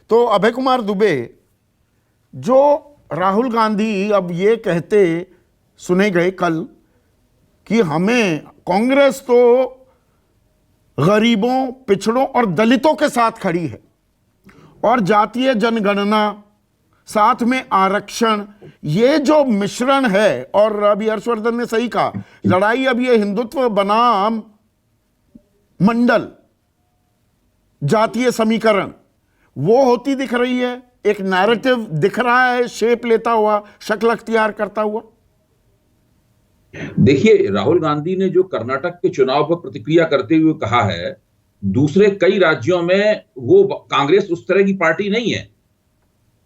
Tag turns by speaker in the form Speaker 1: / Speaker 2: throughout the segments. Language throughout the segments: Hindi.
Speaker 1: तो अभय कुमार दुबे, जो राहुल गांधी अब ये कहते सुने गए कल कि हमें कांग्रेस तो गरीबों, पिछड़ों और दलितों के साथ खड़ी है और जातीय जनगणना, साथ में आरक्षण, ये जो मिश्रण है, और अभी हर्षवर्धन ने सही कहा, लड़ाई अब ये हिंदुत्व बनाम मंडल जातीय समीकरण वो होती दिख रही है। एक नैरेटिव दिख रहा है शेप लेता हुआ, शक्ल अख्तियार करता हुआ।
Speaker 2: देखिए, राहुल गांधी ने जो कर्नाटक के चुनाव पर प्रतिक्रिया करते हुए कहा है, दूसरे कई राज्यों में वो कांग्रेस उस तरह की पार्टी नहीं है।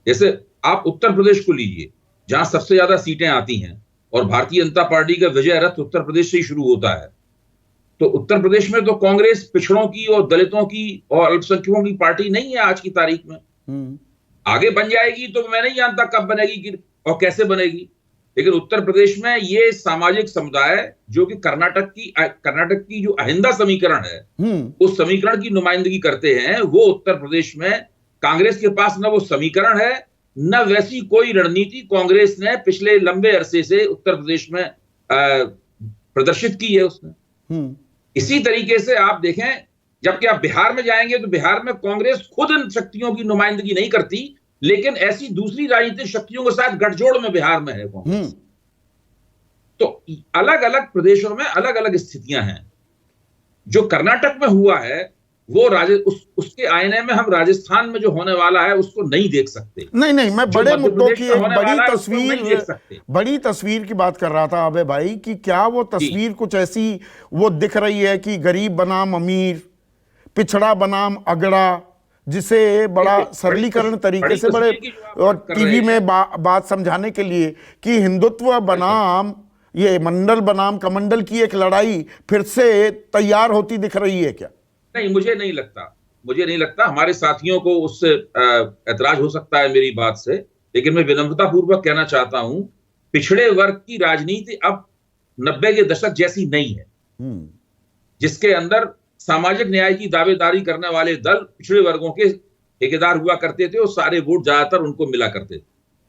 Speaker 2: जैसे आप उत्तर प्रदेश को लीजिए, जहां सबसे ज्यादा सीटें आती हैं और भारतीय जनता पार्टी का विजय रथ उत्तर प्रदेश से ही शुरू होता है। तो उत्तर प्रदेश में तो कांग्रेस पिछड़ों की और दलितों की और अल्पसंख्यकों की पार्टी नहीं है आज की तारीख में। आगे बन जाएगी तो मैं नहीं जानता कब बनेगी और कैसे बनेगी, लेकिन उत्तर प्रदेश में ये सामाजिक समुदाय जो कि कर्नाटक की जो अहिंदा समीकरण है, उस समीकरण की नुमाइंदगी करते हैं, वो उत्तर प्रदेश में कांग्रेस के पास न वो समीकरण है, न वैसी कोई रणनीति कांग्रेस ने पिछले लंबे अरसे से उत्तर प्रदेश में प्रदर्शित की है उसने। इसी तरीके से आप देखें, जबकि आप बिहार में जाएंगे तो बिहार में कांग्रेस खुद इन शक्तियों की नुमाइंदगी नहीं करती, लेकिन ऐसी दूसरी राजनीतिक शक्तियों के साथ गठजोड़ में बिहार में है कांग्रेस। तो अलग अलग प्रदेशों में अलग अलग स्थितियां हैं। जो कर्नाटक में हुआ है वो उसके आईने में हम राजस्थान में जो होने वाला है उसको नहीं देख सकते।
Speaker 1: नहीं, मैं बड़े मुद्दों की एक बड़ी तस्वीर की बात कर रहा था अबे भाई, कि क्या वो तस्वीर कुछ ऐसी वो दिख रही है कि गरीब बनाम अमीर, पिछड़ा बनाम अगड़ा, जिसे बड़ा सरलीकरण तरीके से बड़े और टीवी में बात समझाने के लिए कि हिंदुत्व बनाम ये मंडल बनाम कमंडल की एक लड़ाई फिर से तैयार होती दिख रही है क्या?
Speaker 2: नहीं, मुझे नहीं लगता। हमारे साथियों को उससे ऐतराज हो सकता है मेरी बात से, लेकिन मैं विनम्रता पूर्वक कहना चाहता हूं, पिछड़े वर्ग की राजनीति अब 90 के दशक जैसी नहीं है, जिसके अंदर सामाजिक न्याय की दावेदारी करने वाले दल पिछड़े वर्गों के ठेकेदार हुआ करते थे और सारे वोट ज्यादातर उनको मिला करते थे।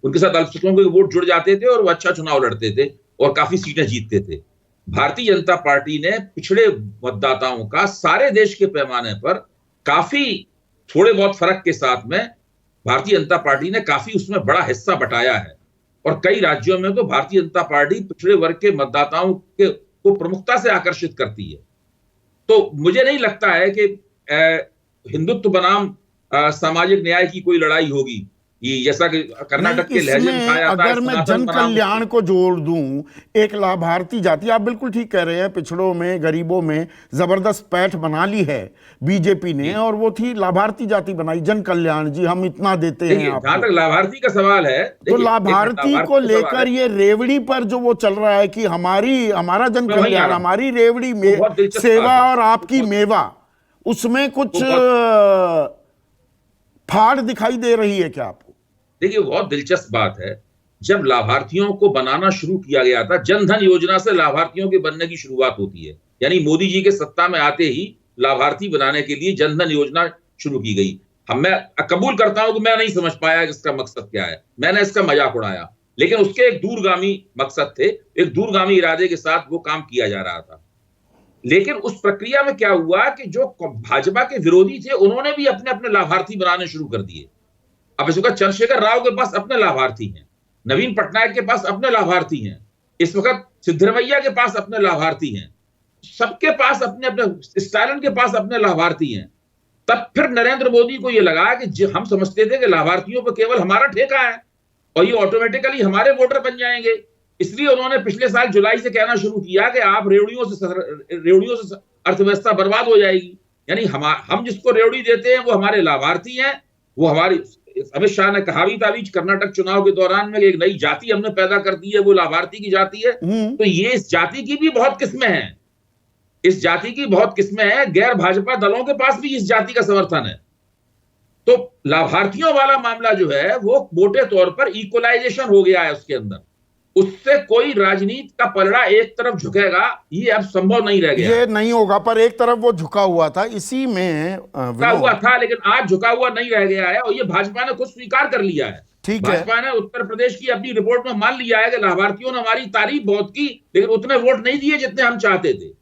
Speaker 2: उनके साथ अल्पसंख्यकों के वोट जुड़ जाते थे और वो अच्छा चुनाव लड़ते थे और काफी सीटें जीतते थे। भारतीय जनता पार्टी ने पिछड़े मतदाताओं का सारे देश के पैमाने पर काफी थोड़े बहुत फर्क के साथ में भारतीय जनता पार्टी ने काफी उसमें बड़ा हिस्सा बटाया है और कई राज्यों में तो भारतीय जनता पार्टी पिछड़े वर्ग के मतदाताओं को प्रमुखता से आकर्षित करती है। तो मुझे नहीं लगता है कि हिंदुत्व बनाम सामाजिक न्याय की कोई लड़ाई होगी, ये जैसा कि कर्नाटक के लहजे में कहा जाता है।
Speaker 1: अगर मैं जन कल्याण को जोड़ दूं, एक लाभार्थी जाति, आप बिल्कुल ठीक कह रहे हैं, पिछड़ों में, गरीबों में जबरदस्त पैठ बना ली है बीजेपी ने, और वो थी लाभार्थी जाति बनाई, जन कल्याण जी हम इतना देते हैं आपको।
Speaker 2: जहां तक लाभार्थी का सवाल है,
Speaker 1: तो लाभार्थी को लेकर ये रेवड़ी पर जो वो चल रहा है कि हमारा जन कल्याण, हमारी रेवड़ी में सेवा और आपकी मेवा, उसमें कुछ फाड़ दिखाई दे रही है क्या आपको?
Speaker 2: देखिए, बहुत दिलचस्प बात है, जब लाभार्थियों को बनाना शुरू किया गया था, जन धन योजना से लाभार्थियों के बनने की शुरुआत होती है, यानी मोदी जी के सत्ता में आते ही लाभार्थी बनाने के लिए जन धन योजना शुरू की गई। मैं कबूल करता हूं कि मैं नहीं समझ पाया कि इसका मकसद क्या है, मैंने इसका मजाक उड़ाया, लेकिन उसके एक दूरगामी मकसद थे, एक दूरगामी इरादे के साथ वो काम किया जा रहा था। लेकिन उस प्रक्रिया में क्या हुआ कि जो भाजपा के विरोधी थे उन्होंने भी अपने अपने लाभार्थी बनाने शुरू कर दिए। अब इस वक्त चंद्रशेखर राव के पास अपने लाभार्थी हैं, नवीन पटनायक के पास अपने लाभार्थी हैं, इस वक्त सिद्धरमैया के पास अपने लाभार्थी हैं, सबके पास अपने अपने, स्टालिन के पास अपने लाभार्थी हैं। तब फिर नरेंद्र मोदी को यह लगा कि हम समझते थे कि लाभार्थियों पर केवल हमारा ठेका है और ये ऑटोमेटिकली हमारे वोटर बन जाएंगे, इसलिए उन्होंने पिछले साल जुलाई से कहना शुरू किया कि आप रेवड़ियों से अर्थव्यवस्था बर्बाद हो जाएगी, यानी हम जिसको रेवड़ी देते हैं वो हमारे लाभार्थी हैं। वो हमारी, अमित शाह ने कहा भी था बीच कर्नाटक चुनाव के दौरान में, एक नई जाति हमने पैदा कर दी है, वो लाभार्थी की जाति है। तो ये इस जाति की भी बहुत किस्में हैं, इस जाति की बहुत किस्में हैं, गैर भाजपा दलों के पास भी इस जाति का समर्थन है। तो लाभार्थियों वाला मामला जो है वो मोटे तौर पर इक्वलाइजेशन हो गया है उसके अंदर, उससे कोई राजनीति का पलड़ा एक तरफ झुकेगा, ये अब संभव नहीं रह गया।
Speaker 1: ये नहीं होगा, पर एक तरफ वो झुका हुआ था, इसी में
Speaker 2: झुका हुआ था, लेकिन आज झुका हुआ नहीं रह गया है, और ये भाजपा ने खुद स्वीकार कर लिया है।
Speaker 1: ठीक है,
Speaker 2: भाजपा ने उत्तर प्रदेश की अपनी रिपोर्ट में मान लिया है कि लाभार्थियों ने हमारी तारीफ बहुत की, लेकिन उतने वोट नहीं दिए जितने हम चाहते थे।